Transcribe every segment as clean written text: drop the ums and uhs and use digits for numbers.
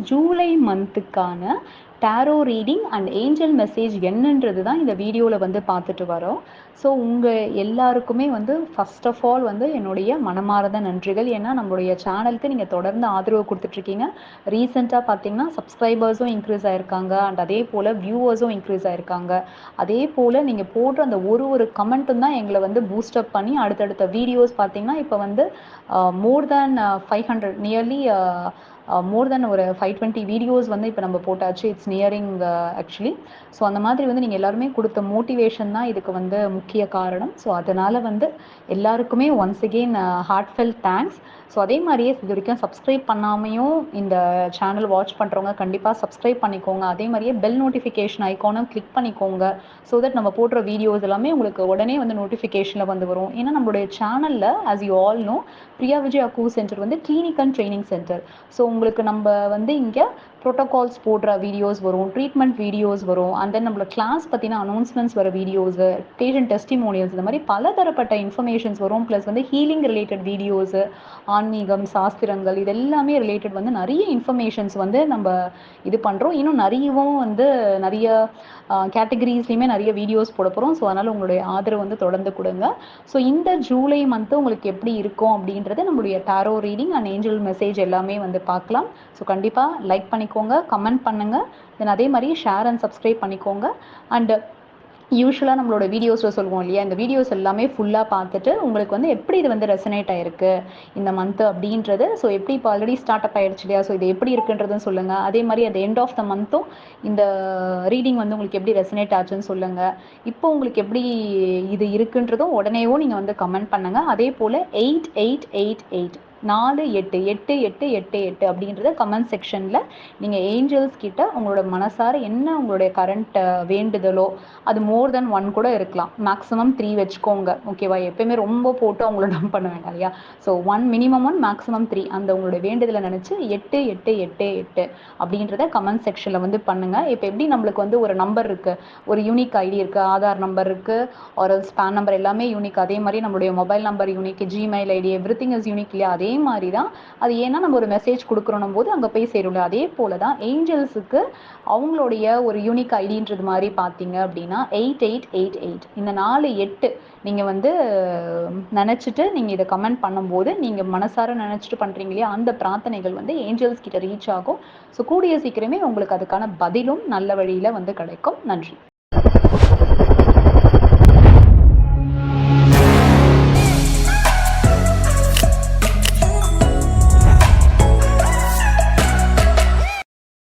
ஜூலை மந்த்துக்கான tarot reading and angel message என்னன்றது தான் இந்த வீடியோவில் வந்து பார்த்துட்டு வரோம். ஸோ உங்கள் எல்லாருக்குமே வந்து ஃபர்ஸ்ட் ஆஃப் ஆல் வந்து என்னுடைய மனமார்ந்த நன்றிகள். ஏன்னா நம்மளுடைய சேனலுக்கு நீங்கள் தொடர்ந்து ஆதரவு கொடுத்துட்ருக்கீங்க. ரீசெண்டாக பார்த்தீங்கன்னா சப்ஸ்கிரைபர்ஸும் இன்க்ரீஸ் ஆகிருக்காங்க அண்ட் அதே போல் வியூவர்ஸும் இன்க்ரீஸ் ஆகிருக்காங்க. அதே போல் நீங்கள் போடுற அந்த ஒரு கமெண்ட்டும் தான் எங்களை வந்து பூஸ்டப் பண்ணி அடுத்தடுத்த வீடியோஸ் பார்த்தீங்கன்னா இப்போ வந்து மோர் தேன் 500 நியர்லி மோர் தென் ஒரு 520 வீடியோஸ் வந்து இப்போ நம்ம போட்டாச்சு. It's nearing actually. ஸோ அந்த மாதிரி வந்து நீங்கள் எல்லாருமே கொடுத்த மோட்டிவேஷன் தான் இதுக்கு வந்து முக்கிய காரணம். ஸோ அதனால் வந்து எல்லாருக்குமே once again heartfelt thanks. So அதே மாதிரியே இது வரைக்கும் சப்ஸ்கிரைப் பண்ணாமையும் இந்த சேனல் வாட்ச் பண்ணுறவங்க கண்டிப்பாக சப்ஸ்கிரைப் பண்ணிக்கோங்க. அதே மாதிரியே பெல் நோட்டிஃபிகேஷன் ஐக்கானும் கிளிக் பண்ணிக்கோங்க. ஸோ தட் நம்ம போடுற வீடியோஸ் எல்லாமே உங்களுக்கு உடனே வந்து நோட்டிஃபிகேஷனில் வந்து வரும். ஏன்னா நம்மளுடைய சேனலில் as you all know Priya Vijay acu centre வந்து clinic and training centre. So உங்களுக்கு நம்ம வந்து இங்கே ப்ரோட்டோகால்ஸ் போடுற வீடியோஸ் வரும், ட்ரீட்மெண்ட் வீடியோஸ் வரும், அண்ட் தென் நம்மளோட கிளாஸ் பற்றின அனௌன்ஸ்மெண்ட்ஸ் வர வீடியோஸு, பேஷண்ட் டெஸ்டிமோனியல்ஸ், இந்த மாதிரி பலதரப்பட்ட இன்ஃபர்மேஷன்ஸ் வரும். ப்ளஸ் வந்து ஹீலிங் ரிலேட்டட் வீடியோஸு, ஆன்மீகம், சாஸ்திரங்கள், இது எல்லாமே ரிலேட்டட் வந்து நிறைய இன்ஃபர்மேஷன்ஸ் வந்து நம்ம இது பண்ணுறோம். இன்னும் நிறையவும் வந்து நிறைய கேட்டகரிஸ்லையுமே நிறைய வீடியோஸ் போட போகிறோம். ஸோ அதனால் உங்களுடைய ஆதரவு வந்து தொடர்ந்து கொடுங்க. ஸோ இந்த ஜூலை மந்த்து உங்களுக்கு எப்படி இருக்கும் அப்படின்றத நம்மளுடைய tarot reading and angel message எல்லாமே வந்து பார்க்கலாம். ஸோ கண்டிப்பாக லைக் பண்ணிக்கோங்க, கமெண்ட் பண்ணுங்கள், தென் அதே மாதிரி ஷேர் அண்ட் சப்ஸ்கிரைப் பண்ணிக்கோங்க. அண்ட் யூஸ்வலாக நம்மளோட வீடியோஸில் சொல்லுவோம் இல்லையா, இந்த வீடியோஸ் எல்லாமே ஃபுல்லாக பார்த்துட்டு உங்களுக்கு வந்து எப்படி இது வந்து ரெசனேட் ஆகிருக்கு இந்த மந்த்து அப்படின்றது. ஸோ எப்படி இப்போ ஆல்ரெடி ஸ்டார்ட் அப் ஆகிடுச்சு இல்லையா, ஸோ இது எப்படி இருக்குன்றதுன்னு சொல்லுங்கள். அதே மாதிரி அந்த எண்ட் ஆஃப் த மந்த்தும் இந்த ரீடிங் வந்து உங்களுக்கு எப்படி ரெசனேட் ஆச்சுன்னு சொல்லுங்கள். இப்போ உங்களுக்கு எப்படி இது இருக்குன்றதும் உடனேவும் நீங்கள் வந்து கமெண்ட் பண்ணுங்கள். அதே போல் 8888 488888 அப்படின்றத கமெண்ட் செக்ஷனில் நீங்கள் ஏஞ்சல்ஸ் கிட்ட உங்களோட மனசார என்ன உங்களுடைய கரண்ட் வேண்டுதலோ, அது மோர் தென் 1 கூட இருக்கலாம், மேக்ஸிமம் 3 வச்சுக்கோங்க. ஓகேவா? எப்பயுமே ரொம்ப போட்டு அவங்கள டம்ப் பண்ண வேண்டாம் இல்லையா. ஸோ 1 மினிமம் 1 மேக்ஸிமம் 3 அந்த உங்களுடைய வேண்டுதலை நினச்சி 8888 அப்படின்றத கமெண்ட் செக்ஷனில் வந்து பண்ணுங்கள். இப்போ எப்படி நம்மளுக்கு வந்து ஒரு நம்பர் இருக்குது, ஒரு யூனிக் ஐடி இருக்குது, ஆதார் நம்பர் இருக்குது, ஒரு ஸ்பேன் நம்பர் எல்லாமே யூனிக். அதே மாதிரி நம்மளுடைய mobile number unique, Gmail ID, everything is unique இல்லையா. அதே மாதிரி தான் அது. ஏன்னா நம்ம ஒரு மெசேஜ் கொடுக்குறோம் போது அங்கே போய் சேரும்ல. அதே போல தான் ஏஞ்சல்ஸுக்கு அவங்களுடைய ஒரு யூனிக் ஐடின்றது மாதிரி பார்த்தீங்க அப்படின்னா 8888 இந்த 48 நீங்கள் வந்து நினச்சிட்டு நீங்கள் இதை கமெண்ட் பண்ணும்போது நீங்கள் மனசார நினச்சிட்டு பண்ணுறீங்க இல்லையா, அந்த பிரார்த்தனைகள் வந்து ஏஞ்சல்ஸ் கிட்ட ரீச் ஆகும். ஸோ கூடிய சீக்கிரமே உங்களுக்கு அதுக்கான பதிலும் நல்ல வழியில் வந்து கிடைக்கும். நன்றி.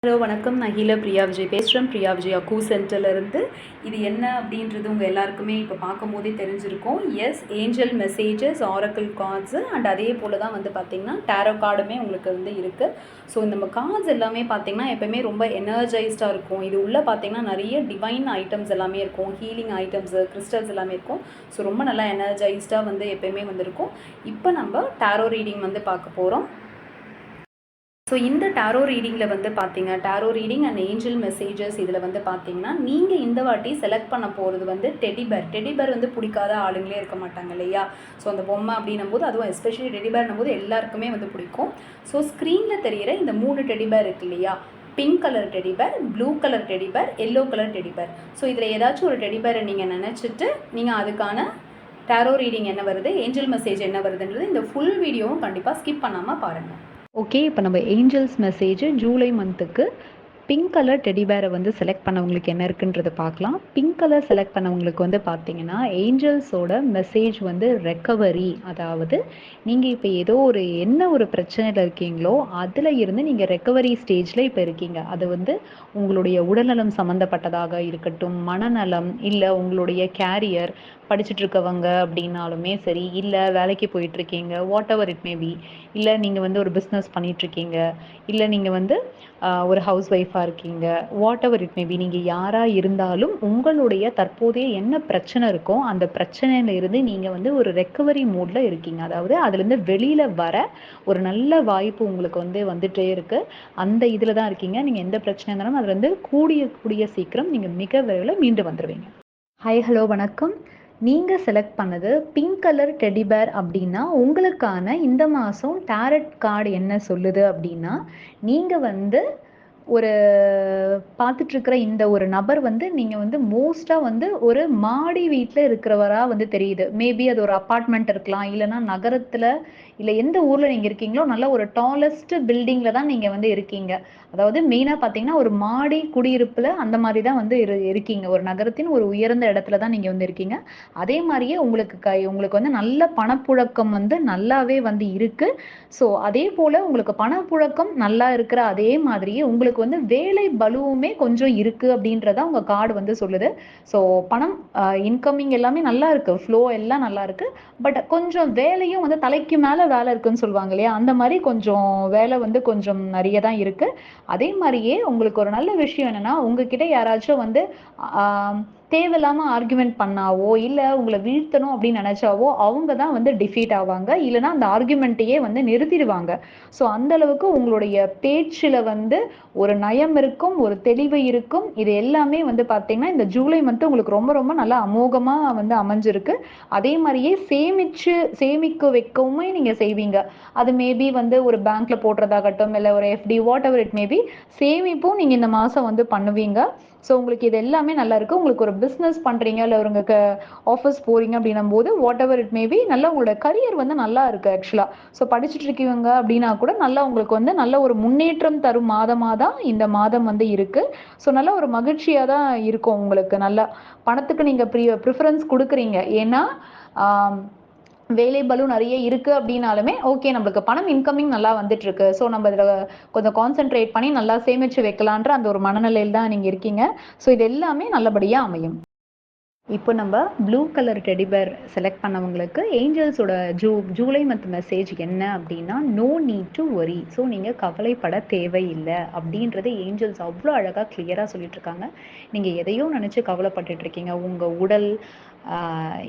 ஹலோ வணக்கம், நான் ஹீலர் பிரியா விஜய் பேசுகிறேன், பிரியா விஜய் அக்கூ சென்டர்லேருந்து. இது என்ன அப்படின்றது உங்கள் எல்லாருக்குமே இப்போ பார்க்கும் போதே தெரிஞ்சிருக்கும். Yes, angel messages, oracle cards and அதே போல் தான் வந்து பார்த்திங்கன்னா டேரோ கார்டுமே உங்களுக்கு வந்து இருக்குது. ஸோ இந்த கார்ட்ஸ் எல்லாமே பார்த்திங்கன்னா எப்போயுமே ரொம்ப எனர்ஜைஸ்டாக இருக்கும். இது உள்ளே பார்த்திங்கன்னா நிறைய டிவைன் ஐட்டம்ஸ் எல்லாமே இருக்கும், ஹீலிங் ஐட்டம்ஸு, கிறிஸ்டல்ஸ் எல்லாமே இருக்கும். ஸோ ரொம்ப நல்லா எனர்ஜைஸ்டாக வந்து எப்போயுமே வந்துருக்கும். இப்போ நம்ம டேரோ ரீடிங் வந்து பார்க்க போகிறோம். ஸோ இந்த டாரோ ரீடிங்கில் வந்து பார்த்தீங்க, tarot reading and angel messages இதில் வந்து பார்த்தீங்கன்னா நீங்கள் இந்த வாட்டி செலக்ட் பண்ண போகிறது வந்து டெடிபேர். டெடிபேர் வந்து பிடிக்காத ஆளுங்களே இருக்க மாட்டாங்க இல்லையா. ஸோ அந்த பொம்மை அப்படின்னும் போது, அதுவும் எஸ்பெஷலி டெடிபேர்னும் போது எல்லாருக்குமே வந்து பிடிக்கும். ஸோ ஸ்க்ரீனில் தெரிகிற இந்த 3 டெடிபேர் இருக்கு இல்லையா, pink colour teddy bear, blue colour teddy bear, yellow colour teddy bear. So இதில் ஏதாச்சும் ஒரு டெடிபேரை நீங்கள் நினச்சிட்டு நீங்கள் அதுக்கான டாரோ ரீடிங் என்ன வருது, ஏஞ்சல் மெசேஜ் என்ன வருதுன்றது இந்த ஃபுல் வீடியோவும் கண்டிப்பாக ஸ்கிப் பண்ணாமல் பாருங்கள். ஓகே, இப்போ நம்ம ஏஞ்சல்ஸ் மெசேஜ் ஜூலை மந்த்துக்கு பிங்க் கலர் டெடிபேரை வந்து செலக்ட் பண்ணவங்களுக்கு என்ன இருக்குன்றதை பார்க்கலாம். பிங்க் கலர் செலக்ட் பண்ணவங்களுக்கு வந்து பார்த்தீங்கன்னா ஏஞ்சல்ஸோட மெசேஜ் வந்து ரெக்கவரி. அதாவது நீங்கள் இப்போ ஏதோ என்ன ஒரு பிரச்சனையில் இருக்கீங்களோ அதில் இருந்து நீங்கள் ரெக்கவரி ஸ்டேஜில் இப்போ இருக்கீங்க. அது வந்து உங்களுடைய உடல்நலம் சம்மந்தப்பட்டதாக இருக்கட்டும், மனநலம், இல்லை உங்களுடைய கேரியர், படிச்சுட்டு இருக்கவங்க அப்படின்னாலுமே சரி, இல்லை வேலைக்கு போயிட்டுருக்கீங்க, whatever it may be, இல்லை நீங்கள் வந்து ஒரு பிஸ்னஸ் பண்ணிகிட்ருக்கீங்க, இல்லை நீங்கள் வந்து ஒரு ஹவுஸ் ஒய்ஃபாக இருக்கீங்க, what ever it may be, நீங்கள் யாராக இருந்தாலும் உங்களுடைய தற்போதைய என்ன பிரச்சனை இருக்கோ அந்த பிரச்சனையில இருந்து நீங்கள் வந்து ஒரு ரெக்கவரி மோடில் இருக்கீங்க. அதாவது அதுலேருந்து வெளியில் வர ஒரு நல்ல வாய்ப்பு உங்களுக்கு வந்து வந்துகிட்டே இருக்குது. அந்த இதில் தான் இருக்கீங்க. நீங்கள் எந்த பிரச்சனை இருந்தாலும் அதில் வந்து கூடிய சீக்கிரம் நீங்கள் மிக விரைவில் மீண்டு வந்துடுவீங்க. ஹாய், ஹலோ, வணக்கம். நீங்கள் செலக்ட் பண்ணது பிங்க் கலர் டெடிபேர் அப்படின்னா உங்களுக்கான இந்த மாதம் டேரட் கார்டு என்ன சொல்லுது அப்படின்னா, நீங்கள் வந்து ஒரு பார்த்துட்டு இருக்கிற இந்த ஒரு நபர் வந்து நீங்க வந்து மோஸ்டா வந்து ஒரு மாடி வீட்ல இருக்கிறவரா வந்து தெரியுது. மேபி அது ஒரு அபார்ட்மெண்ட் இருக்கலாம். இல்லன்னா நகரத்துல, இல்ல எந்த ஊர்ல நீங்க இருக்கீங்களோ, நல்ல ஒரு டாலஸ்ட் பில்டிங்ல தான் நீங்க வந்து இருக்கீங்க. அதாவது மெயினா பார்த்தீங்கன்னா, ஒரு மாடி குடியிருப்புல அந்த மாரி தான் வந்து இருக்கீங்க. ஒரு நகரத்தின் ஒரு உயர்ந்த இடத்துல தான் நீங்க வந்து இருக்கீங்க. அதே மாரியே உங்களுக்கு வந்து நல்ல பணப்புழக்கம் வந்து நல்லாவே வந்து இருக்கு. ஸோ, அதே போல உங்களுக்கு பணப்புழக்கம் நல்லா இருக்கிற அதே மாதிரியே உங்களுக்கு வந்து வேலை பளுவுமே கொஞ்சம் இருக்கு அப்படின்றத உங்க கார்டு வந்து சொல்லுது. ஸோ, பணம் இன்கமிங் எல்லாமே நல்லா இருக்கு. ஃப்ளோ எல்லாம் நல்லா இருக்கு. பட் கொஞ்சம் வேலையும் வந்து தலைக்கு மேல வேலை இருக்குன்னு சொல்லுவாங்க இல்லையா? அந்த மாரி கொஞ்சம் வேலை வந்து கொஞ்சம் நெறைய தான் இருக்கு. அதே மாரியே உங்களுக்கு ஒரு நல்ல விஷயம் என்னன்னா, உங்ககிட்ட யாராச்சும் வந்து ஆ தேவையில்லாம ஆர்குமென்ட் பண்ணாவோ, இல்ல உங்கள வீழ்த்தணும் அப்படின்னு நெனச்சாவோ, அவங்க தான் வந்து டிஃபீட் ஆவாங்க. இல்லன்னா அந்த ஆர்குமென்ட்டையே வந்து நிறுத்திடுவாங்க. ஸோ அந்த அளவுக்கு உங்களுடைய பேச்சுல வந்து ஒரு நயம் இருக்கும், ஒரு தெளிவு இருக்கும். இது எல்லாமே வந்து பார்த்தீங்கன்னா, இந்த ஜூலை மந்த் உங்களுக்கு ரொம்ப ரொம்ப நல்லா அமோகமா வந்து அமைஞ்சிருக்கு. அதே மாரியே சேமிக்க வைக்கவுமே நீங்க செய்வீங்க. அது மேபி வந்து ஒரு பேங்க்ல போடுறதாகட்டும், இல்ல ஒரு FD whatever it may be சேமிப்பும் நீங்க இந்த மாசம் வந்து பண்ணுவீங்க. ஸோ உங்களுக்கு இது எல்லாமே நல்லா இருக்கு. உங்களுக்கு ஒரு பிசினஸ் பண்றீங்க, இல்ல ஒரு உங்க ஆஃபீஸ் போறீங்க அப்படின்னும்போது, what ever it may B நல்லா உங்களோட கரியர் வந்து நல்லா இருக்கு ஆக்சுவலா. ஸோ படிச்சுட்டு இருக்கீங்க அப்படின்னா கூட நல்லா உங்களுக்கு வந்து நல்ல ஒரு முன்னேற்றம் தரும் மாதமா தான் இந்த மாதம் வந்து இருக்கு. ஸோ நல்ல ஒரு மகிழ்ச்சியா தான் இருக்கும் உங்களுக்கு. நல்லா பணத்துக்கு நீங்க ப்ரிஃபரன்ஸ் குடுக்குறீங்க. ஏன்னா, ஆம் வேலை பளு நெறைய இருக்கு அப்டின்னாலுமே, ஓகே நம்மளுக்கு பணம் இன்கமிங் நல்லா வந்துட்டுருக்கு. ஸோ நம்ம இதுல கொஞ்சம் கான்சன்ட்ரேட் பண்ணி நல்லா சேமிச்சு வைக்கலான்ற அந்த ஒரு மனநிலையில தான் நீங்க இருக்கீங்க. ஸோ இது எல்லாமே நல்லபடியா அமையும். இப்போ நம்ம blue colour teddy bear select பண்ணவங்களுக்கு ஏஞ்சல்ஸோட ஜூலை மந்த் மெசேஜ் என்ன அப்படின்னா, no need to worry. So நீங்கள் கவலைப்பட தேவையில்லை அப்படின்றது ஏஞ்சல்ஸ் அவ்வளோ அழகாக கிளியராக சொல்லிட்டு இருக்காங்க. நீங்கள் எதையோ நினச்சி கவலைப்பட்டுட்டு இருக்கீங்க. உங்கள் உடல்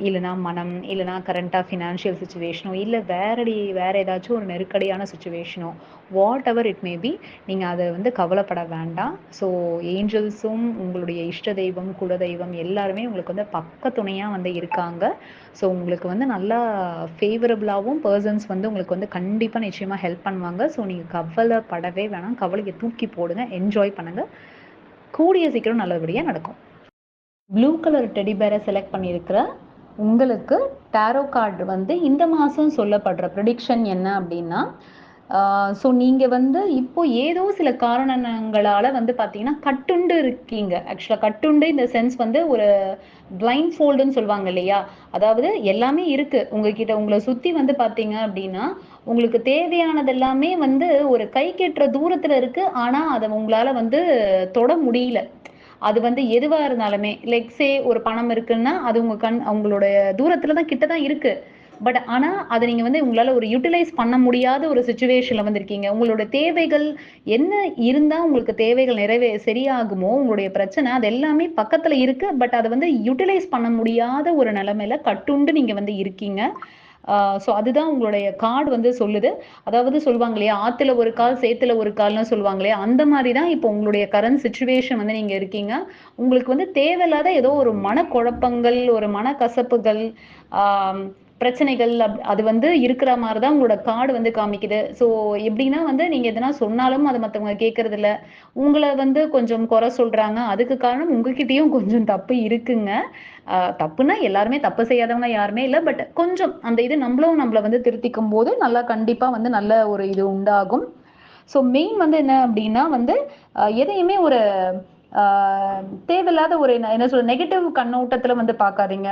இல்லைனா மனம், இல்லைனா கரண்ட்டாக ஃபினான்ஷியல் சுச்சுவேஷனோ, இல்லை வேற ஏதாச்சும் ஒரு நெருக்கடியான சுச்சுவேஷனோ, whatever it may be, நீங்கள் அதை வந்து கவலைப்பட வேண்டாம். ஸோ ஏஞ்சல்ஸும் உங்களுடைய இஷ்ட தெய்வம், குலதெய்வம் எல்லாருமே உங்களுக்கு வந்து பக்க துணையாக வந்து இருக்காங்க. ஸோ உங்களுக்கு வந்து நல்லா ஃபேவரபுளாகவும் பர்சன்ஸ் வந்து உங்களுக்கு வந்து கண்டிப்பாக நிச்சயமாக ஹெல்ப் பண்ணுவாங்க. ஸோ நீங்கள் கவலைப்படவே வேணாம். கவலையை தூக்கி போடுங்க, என்ஜாய் பண்ணுங்கள். கூடிய சீக்கிரம் நல்லபடியாக நடக்கும். ப்ளூ கலர் டெடி பேரை செலக்ட் பண்ணியிருக்கிற உங்களுக்கு டேரோ கார்டு வந்து இந்த மாதம் சொல்லப்படுற ப்ரெடிக்ஷன் என்ன அப்படின்னா, ஸோ நீங்கள் வந்து இப்போ ஏதோ சில காரணங்களால் வந்து பார்த்தீங்கன்னா கட்டுண்டு இருக்கீங்க. ஆக்சுவலாக கட்டுண்டு இந்த சென்ஸ் வந்து ஒரு பிளைண்ட் ஃபோல்டுன்னு சொல்லுவாங்க இல்லையா? அதாவது எல்லாமே இருக்கு உங்ககிட்ட. உங்களை சுற்றி வந்து பார்த்தீங்க அப்படின்னா, உங்களுக்கு தேவையானது எல்லாமே வந்து ஒரு கை கெட்டுற தூரத்தில் இருக்கு. ஆனால் அதை உங்களால் வந்து தொட முடியல. அது வந்து எதுவா இருந்தாலுமே லைக் ஒரு பணம் இருக்குன்னா, அது உங்களோட தூரத்துல தான் கிட்ட தான் இருக்கு. பட் ஆனா, அத நீங்க வந்து உங்களால ஒரு யுட்டிலைஸ் பண்ண முடியாத ஒரு சிச்சுவேஷன்ல வந்து இருக்கீங்க. உங்களோட தேவைகள் என்ன இருந்தா உங்களுக்கு தேவைகள் சரியாகுமோ, உங்களுடைய பிரச்சனை அது எல்லாமே பக்கத்துல இருக்கு. பட் அத வந்து யுட்டிலைஸ் பண்ண முடியாத ஒரு நிலைமையில கட்டுண்டு நீங்க வந்து இருக்கீங்க. ஸோ அதுதான் உங்களுடைய கார்டு வந்து சொல்லுது. அதாவது சொல்லுவாங்க இல்லையா, "ஆத்துல ஒரு கால், சேத்துல ஒரு கால்ன்னு" சொல்லுவாங்க இல்லையா, அந்த மாரி தான் இப்போ உங்களுடைய கரண்ட் சிச்சுவேஷன் வந்து நீங்க இருக்கீங்க. உங்களுக்கு வந்து தேவையில்லாத ஏதோ ஒரு மனக்குழப்பங்கள், ஒரு மனக்கசப்புகள், ஆம் பிரச்சனைகள் அது வந்து இருக்கிற மாரி தான் உங்களோட கார்டு வந்து காமிக்குது. ஸோ எப்படின்னா வந்து, நீங்க எதனா சொன்னாலும் அத மத்தவங்க கேட்கறதில்ல. உங்கள வந்து கொஞ்சம் குறை சொல்றாங்க. அதுக்கு காரணம் உங்ககிட்டயும் கொஞ்சம் தப்பு இருக்குங்க. தப்புன்னா எல்லாருமே தப்பு செய்யாதவங்க யாருமே இல்ல. பட் கொஞ்சம் அந்த இது நம்மள வந்து திருத்திக்கும்போது, நல்லா கண்டிப்பா வந்து நல்ல ஒரு இது உண்டாகும். ஸோ மெயின் வந்து என்ன அப்டின்னா வந்து, எதையுமே ஒரு ஆ தேவையில்லாத ஒரு என்ன சொல்றது நெகட்டிவ் கண்ணோட்டத்துல வந்து பார்க்காதீங்க.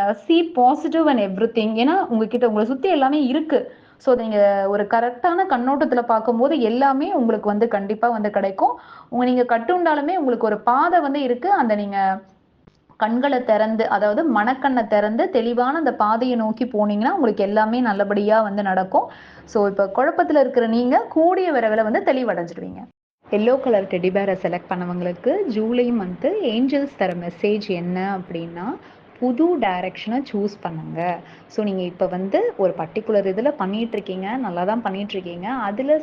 Positive and everything. ஏன்னா, உங்கள சுத்தி எல்லாமே இருக்கு. ஸோ நீங்க ஒரு கரெக்ட்டான கண்ணோட்டத்துல பார்க்கும்போது, எல்லாமே உங்களுக்கு வந்து கண்டிப்பா வந்து கிடைக்கும். நீங்க கட்டுண்டாலுமே உங்களுக்கு ஒரு பாதை வந்து இருக்கு. அந்த நீங்க கண்கள திறந்து, அதாவது மனக்கண்ண திறந்து தெளிவான அந்த பாதைய நோக்கி போனீங்கன்னா, உங்களுக்கு எல்லாமே நல்லபடியா வந்து நடக்கும். ஸோ இப்ப குழப்பத்துல இருக்கிற நீங்க கூடிய விரைவில வந்து தெளிவடைஞ்சிடுவீங்க. எல்லோ கலர் டெடி பேரை செலக்ட் பண்ணவங்களுக்கு ஜூலை மந்த்து ஏஞ்சல்ஸ் தர மெசேஜ் என்ன அப்படின்னா, புது டைரக்ஷனை சூஸ் பண்ணுங்க. ஸோ நீங்கள் இப்போ வந்து ஒரு பர்ட்டிகுலர் இதில் பண்ணிகிட்ருக்கீங்க, நல்லா தான் பண்ணிகிட்ருக்கீங்க. அதில்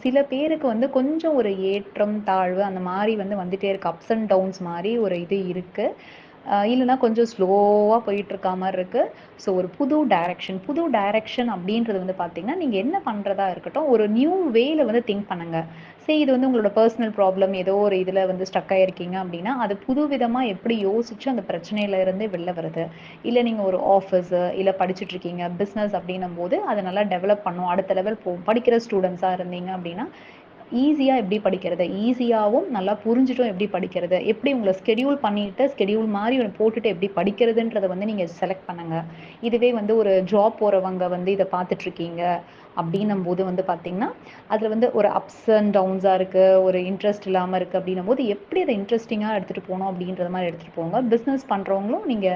சில பேருக்கு வந்து கொஞ்சம் ஒரு ஏற்றம் தாழ்வு அந்த மாதிரி வந்து வந்துட்டே இருக்குது. அப்ஸ் அண்ட் டவுன்ஸ் மாதிரி ஒரு இது இருக்குது. இல்லைன்னா கொஞ்சம் ஸ்லோவாக போயிட்டுருக்கா மாதிரி இருக்குது. ஸோ ஒரு புது டைரக்ஷன் அப்படின்றது வந்து பார்த்தீங்கன்னா, நீங்கள் என்ன பண்ணுறதா இருக்கட்டும், ஒரு நியூ வேல வந்து திங்க் பண்ணுங்கள். சரி, இது வந்து உங்களோட பர்சனல் ப்ராப்ளம், ஏதோ ஒரு இதில் வந்து ஸ்டக் ஆகிருக்கீங்க அப்படின்னா, அது புது விதமாக எப்படி யோசிச்சு அந்த பிரச்சனையிலேருந்து வெளில வருது, இல்லை நீங்கள் ஒரு ஆஃபீஸு இல்லை படிச்சுட்டு இருக்கீங்க, பிஸ்னஸ் அப்படின்னும் போது அதை நல்லா டெவலப் பண்ணும், அடுத்த லெவல் போகும். படிக்கிற ஸ்டூடெண்ட்ஸாக இருந்தீங்க அப்படின்னா ஈஸியா எப்படி படிக்கிறது? ஈஸியாவும் நல்லா புரிஞ்சுட்டும் எப்படி படிக்கிறது? எப்படி உங்கள ஸ்கெட்யூல் பண்ணிட்டு, ஸ்கெட்யூல் மாரி ஒண்ணு போட்டுட்டு எப்படி படிக்கிறதுன்றத வந்து நீங்க செலக்ட் பண்ணுங்க. இதுவே வந்து ஒரு ஜாப் போறவங்க வந்து இத பார்த்துட்டுருக்கீங்க அப்படின்னும்போது வந்து பார்த்தீங்கன்னா, அதில வந்து ஒரு அப்ஸ் அண்ட் டவுன்ஸா இருக்கு, ஒரு இன்ட்ரெஸ்ட் இல்லாம இருக்கு அப்படின்னும்போது, எப்படி அத இன்ட்ரெஸ்டிங்கா எடுத்துட்டு போணும் அப்படின்றத மாரி எடுத்துட்டு போங்க. பிசினஸ் பண்றவங்களும் நீங்க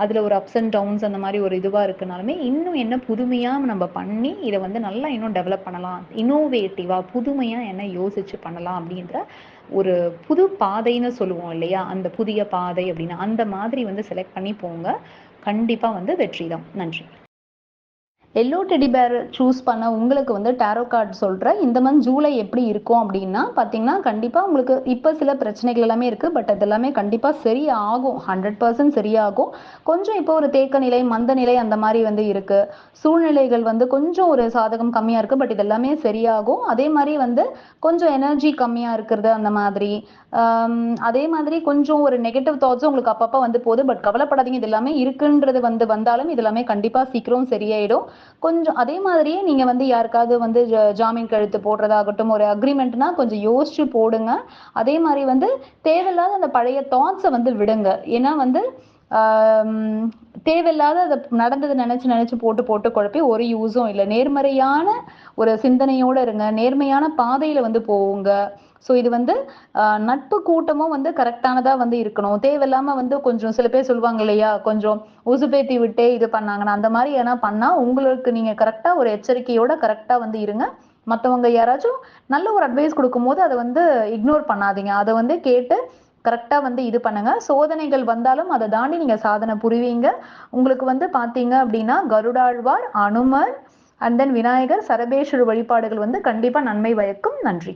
அதில ஒரு அப்ஸ் அண்ட் டவுன்ஸ் அந்த மாரி ஒரு இதுவா இருக்குனாலுமே, இன்னும் என்ன புதுமையா நம்ம பண்ணி, இத வந்து நல்லா இன்னும் டெவலப் பண்ணலாம். இன்னோவேட்டிவா புதுமையா என்ன யோசிச்சு பண்ணலாம் அப்படின்ற ஒரு புது பாதைன்னு சொல்லுவோம் இல்லையா? அந்த புதிய பாதை அப்படின்னு, அந்த மாதிரி வந்து செலக்ட் பண்ணி போங்க. கண்டிப்பா வந்து வெற்றி தான். நன்றி. எல்லோ டெடி பேர் சூஸ் பண்ண உங்களுக்கு வந்து டாரோ கார்ட் சொல்கிறேன். இந்த மந்த் ஜூலை எப்படி இருக்கும் அப்படின்னா பார்த்தீங்கன்னா, கண்டிப்பாக உங்களுக்கு இப்போ சில பிரச்சனைகள் எல்லாமே இருக்குது. பட் அது எல்லாமே கண்டிப்பாக சரியாகும். 100% சரியாகும். கொஞ்சம் இப்போ ஒரு தேக்க நிலை, மந்த நிலை அந்த மாதிரி வந்து இருக்குது. சூழ்நிலைகள் வந்து கொஞ்சம் ஒரு சாதகம் கம்மியாக இருக்குது. பட் இது எல்லாமே சரியாகும். அதே மாதிரி வந்து கொஞ்சம் எனர்ஜி கம்மியாக இருக்கிறது அந்த மாதிரி. அதே மாதிரி கொஞ்சம் ஒரு நெகட்டிவ் தாட்ஸும் உங்களுக்கு அப்பப்போ வந்து போகுது. பட் கவலைப்படாதீங்க, இது எல்லாமே இருக்குன்றது வந்து வந்தாலும் இது எல்லாமே கண்டிப்பாக சீக்கிரம் சரியாயிடும். கொஞ்சம் அதே மாதிரியே நீங்க வந்து யாருக்காவது வந்து ஜாமீன் கழுத்து போடுறதாகட்டும், ஒரு அக்ரிமெண்ட்னா கொஞ்சம் யோசிச்சு போடுங்க. அதே மாதிரி வந்து தேவையில்லாத அந்த பழைய தாட்ஸை வந்து விடுங்க. ஏன்னா வந்து தேவையில்லாத அதை நடந்தது நினைச்சு நினைச்சு போட்டு போட்டு குழப்பி ஒரு யூஸும் இல்லை. நேர்மறையான ஒரு சிந்தனையோட இருங்க, நேர்மையான பாதையில வந்து போவுங்க. ஸோ இது வந்து நட்பு கூட்டமும் வந்து கரெக்டானதா வந்து இருக்கணும். தேவையில்லாம வந்து கொஞ்சம் சில பேர் சொல்லுவாங்க இல்லையா, கொஞ்சம் உசுப்பேத்தி விட்டே இது பண்ணாங்கன்னா அந்த மாதிரி ஏன்னா பண்ணா உங்களுக்கு நீங்க கரெக்டா ஒரு எச்சரிக்கையோட கரெக்டா வந்து இருங்க. மற்றவங்க யாராச்சும் நல்ல ஒரு அட்வைஸ் கொடுக்கும்போது அதை வந்து இக்னோர் பண்ணாதீங்க. அதை வந்து கேட்டு கரெக்டா வந்து இது பண்ணுங்க. சோதனைகள் வந்தாலும் அதை தாண்டி நீங்க சாதனை புரிவீங்க. உங்களுக்கு வந்து பாத்தீங்க அப்படின்னா கருடாழ்வார், அனுமர் அண்ட் தென் விநாயகர், சரபேஸ்வரர் வழிபாடுகள் வந்து கண்டிப்பா நன்மை பயக்கும். நன்றி.